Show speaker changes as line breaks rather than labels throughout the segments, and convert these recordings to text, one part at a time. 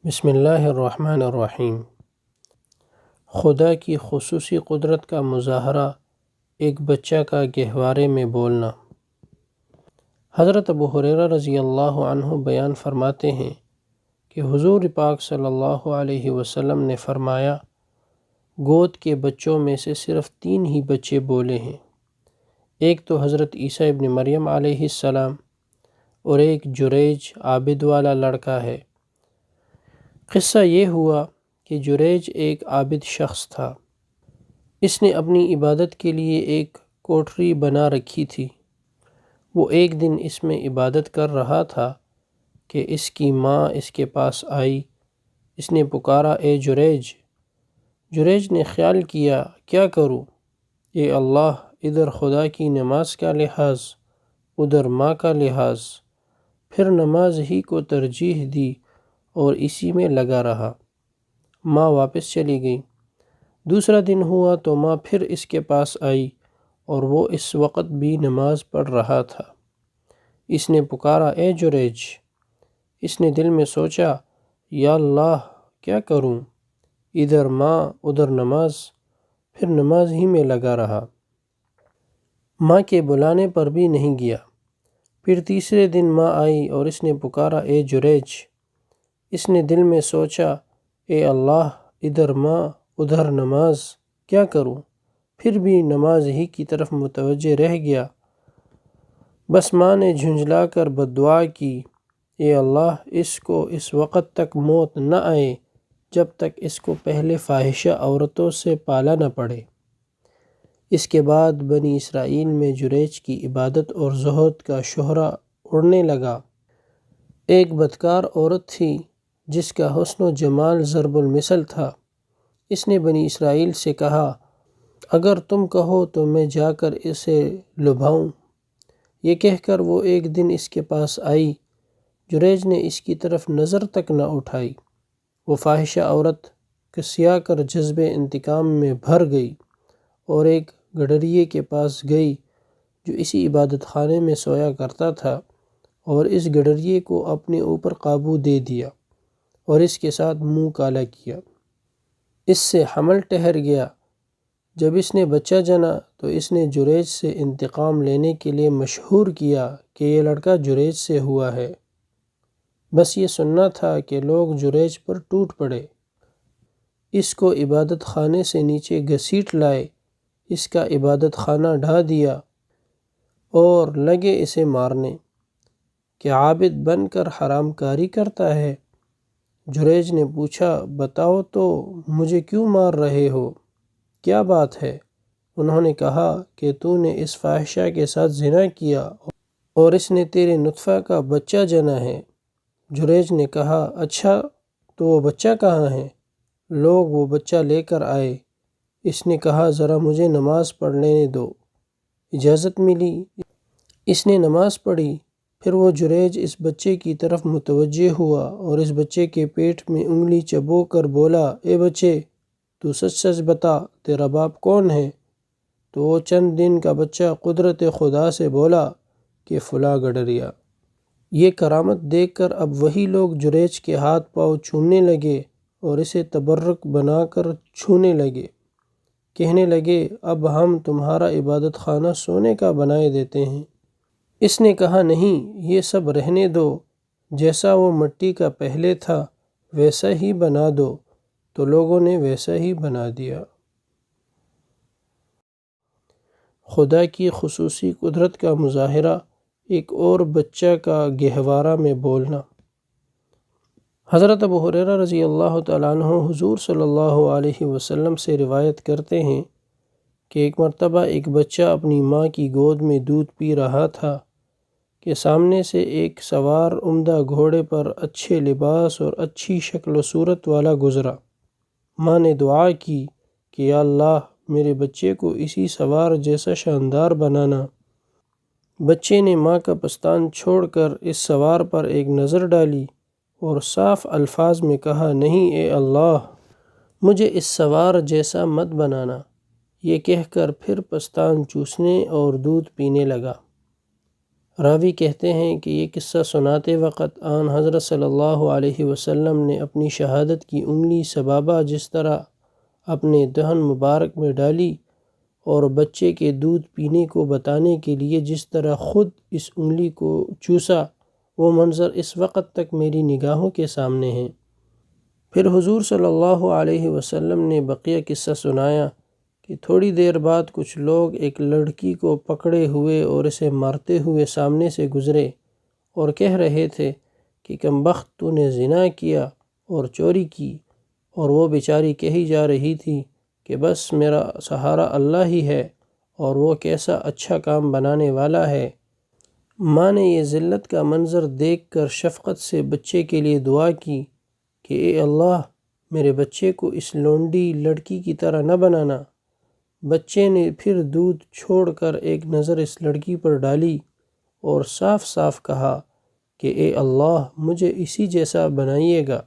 بسم اللہ الرحمن الرحیم۔ خدا کی خصوصی قدرت کا مظاہرہ، ایک بچہ کا گہوارے میں بولنا۔ حضرت ابو ہریرہ رضی اللہ عنہ بیان فرماتے ہیں کہ حضور پاک صلی اللہ علیہ وسلم نے فرمایا، گود کے بچوں میں سے صرف 3 ہی بچے بولے ہیں، ایک تو حضرت عیسیٰ ابن مریم علیہ السلام اور ایک جریج عابد والا لڑکا ہے۔ قصہ یہ ہوا کہ جریج ایک عابد شخص تھا۔ اس نے اپنی عبادت کے لیے ایک کوٹھری بنا رکھی تھی۔ وہ ایک دن اس میں عبادت کر رہا تھا کہ اس کی ماں اس کے پاس آئی۔ اس نے پکارا، اے جریج۔ جریج نے خیال کیا، کیا کروں؟ اے اللہ، ادھر خدا کی نماز کا لحاظ، ادھر ماں کا لحاظ۔ پھر نماز ہی کو ترجیح دی اور اسی میں لگا رہا۔ ماں واپس چلی گئی۔ دوسرا دن ہوا تو ماں پھر اس کے پاس آئی اور وہ اس وقت بھی نماز پڑھ رہا تھا۔ اس نے پکارا، اے جریج۔ اس نے دل میں سوچا، یا اللہ، کیا کروں؟ ادھر ماں، ادھر نماز۔ پھر نماز ہی میں لگا رہا۔ ماں کے بلانے پر بھی نہیں گیا۔ پھر تیسرے دن ماں آئی اور اس نے پکارا، اے جریج۔ اس نے دل میں سوچا، اے اللہ، ادھر ماں، ادھر نماز، کیا کروں؟ پھر بھی نماز ہی کی طرف متوجہ رہ گیا۔ بس ماں نے جھنجھلا کر بددعا کی، اے اللہ، اس کو اس وقت تک موت نہ آئے جب تک اس کو پہلے فاحشہ عورتوں سے پالا نہ پڑے۔ اس کے بعد بنی اسرائیل میں جریج کی عبادت اور زہد کا شہرہ اڑنے لگا۔ ایک بدکار عورت تھی جس کا حسن و جمال ضرب المثل تھا۔ اس نے بنی اسرائیل سے کہا، اگر تم کہو تو میں جا کر اسے لبھاؤں۔ یہ کہہ کر وہ ایک دن اس کے پاس آئی۔ جریج نے اس کی طرف نظر تک نہ اٹھائی۔ وہ فاحشہ عورت کسیا کر جذبِ انتقام میں بھر گئی اور ایک گڈریے کے پاس گئی جو اسی عبادت خانے میں سویا کرتا تھا، اور اس گڈریے کو اپنے اوپر قابو دے دیا اور اس کے ساتھ منہ کالا کیا۔ اس سے حمل ٹھہر گیا۔ جب اس نے بچہ جنا تو اس نے جریج سے انتقام لینے کے لیے مشہور کیا کہ یہ لڑکا جریج سے ہوا ہے۔ بس یہ سننا تھا کہ لوگ جریج پر ٹوٹ پڑے۔ اس کو عبادت خانے سے نیچے گھسیٹ لائے، اس کا عبادت خانہ ڈھا دیا اور لگے اسے مارنے کہ عابد بن کر حرام کاری کرتا ہے۔ جریج نے پوچھا، بتاؤ تو مجھے کیوں مار رہے ہو؟ کیا بات ہے؟ انہوں نے کہا کہ تو نے اس فاحشہ کے ساتھ زنا کیا اور اس نے تیرے نطفہ کا بچہ جنا ہے۔ جریج نے کہا، اچھا تو وہ بچہ کہاں ہے؟ لوگ وہ بچہ لے کر آئے۔ اس نے کہا، ذرا مجھے نماز پڑھ لینے دو۔ اجازت ملی۔ اس نے نماز پڑھی۔ پھر وہ جریج اس بچے کی طرف متوجہ ہوا اور اس بچے کے پیٹ میں انگلی چبو کر بولا، اے بچے، تو سچ سچ بتا، تیرا باپ کون ہے؟ تو وہ چند دن کا بچہ قدرت خدا سے بولا کہ فلاں گڈریا۔ یہ کرامت دیکھ کر اب وہی لوگ جریج کے ہاتھ پاؤں چومنے لگے اور اسے تبرک بنا کر چھونے لگے۔ کہنے لگے، اب ہم تمہارا عبادت خانہ سونے کا بنائے دیتے ہیں۔ اس نے کہا، نہیں، یہ سب رہنے دو، جیسا وہ مٹی کا پہلے تھا ویسا ہی بنا دو۔ تو لوگوں نے ویسا ہی بنا دیا۔ خدا کی خصوصی قدرت کا مظاہرہ، ایک اور بچہ کا گہوارہ میں بولنا۔ حضرت ابو ہریرہ رضی اللہ تعالیٰ عنہ حضور صلی اللہ علیہ وسلم سے روایت کرتے ہیں کہ ایک مرتبہ ایک بچہ اپنی ماں کی گود میں دودھ پی رہا تھا کہ سامنے سے ایک سوار عمدہ گھوڑے پر اچھے لباس اور اچھی شکل و صورت والا گزرا۔ ماں نے دعا کی کہ یا اللہ، میرے بچے کو اسی سوار جیسا شاندار بنانا۔ بچے نے ماں کا پستان چھوڑ کر اس سوار پر ایک نظر ڈالی اور صاف الفاظ میں کہا، نہیں اے اللہ، مجھے اس سوار جیسا مت بنانا۔ یہ کہہ کر پھر پستان چوسنے اور دودھ پینے لگا۔ راوی کہتے ہیں کہ یہ قصہ سناتے وقت آن حضرت صلی اللہ علیہ وسلم نے اپنی شہادت کی انگلی سبابہ جس طرح اپنے دہن مبارک میں ڈالی اور بچے کے دودھ پینے کو بتانے کے لیے جس طرح خود اس انگلی کو چوسا، وہ منظر اس وقت تک میری نگاہوں کے سامنے ہیں۔ پھر حضور صلی اللہ علیہ وسلم نے بقیہ قصہ سنایا کہ تھوڑی دیر بعد کچھ لوگ ایک لڑکی کو پکڑے ہوئے اور اسے مارتے ہوئے سامنے سے گزرے اور کہہ رہے تھے کہ کم بخت تو نے زنا کیا اور چوری کی، اور وہ بیچاری کہی جا رہی تھی کہ بس میرا سہارا اللہ ہی ہے اور وہ کیسا اچھا کام بنانے والا ہے۔ ماں نے یہ ذلت کا منظر دیکھ کر شفقت سے بچے کے لیے دعا کی کہ اے اللہ میرے بچے کو اس لونڈی لڑکی کی طرح نہ بنانا۔ بچے نے پھر دودھ چھوڑ کر ایک نظر اس لڑکی پر ڈالی اور صاف صاف کہا کہ اے اللہ مجھے اسی جیسا بنائیے گا۔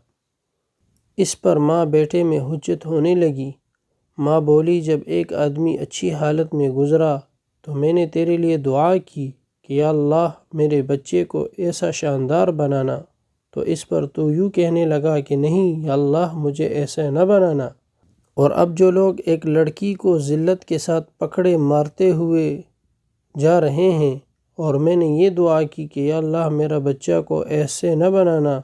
اس پر ماں بیٹے میں حجت ہونے لگی۔ ماں بولی جب ایک آدمی اچھی حالت میں گزرا تو میں نے تیرے لیے دعا کی کہ یا اللہ میرے بچے کو ایسا شاندار بنانا، تو اس پر تو یوں کہنے لگا کہ نہیں یا اللہ مجھے ایسا نہ بنانا۔ اور اب جو لوگ ایک لڑکی کو ذلت کے ساتھ پکڑے مارتے ہوئے جا رہے ہیں اور میں نے یہ دعا کی کہ یا اللہ میرا بچہ کو ایسے نہ بنانا،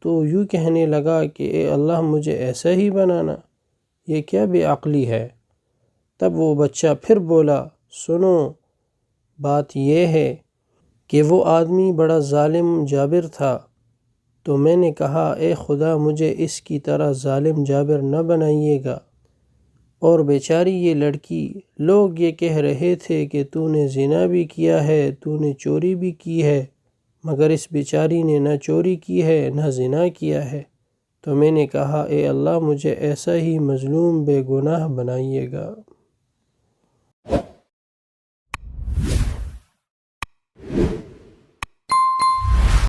تو یوں کہنے لگا کہ اے اللہ مجھے ایسا ہی بنانا، یہ کیا بے عقلی ہے۔ تب وہ بچہ پھر بولا سنو، بات یہ ہے کہ وہ آدمی بڑا ظالم جابر تھا، تو میں نے کہا اے خدا مجھے اس کی طرح ظالم جابر نہ بنائیے گا۔ اور بیچاری یہ لڑکی، لوگ یہ کہہ رہے تھے کہ تو نے زنا بھی کیا ہے، تو نے چوری بھی کی ہے، مگر اس بیچاری نے نہ چوری کی ہے نہ زنا کیا ہے۔ تو میں نے کہا اے اللہ مجھے ایسا ہی مظلوم بے گناہ بنائیے گا۔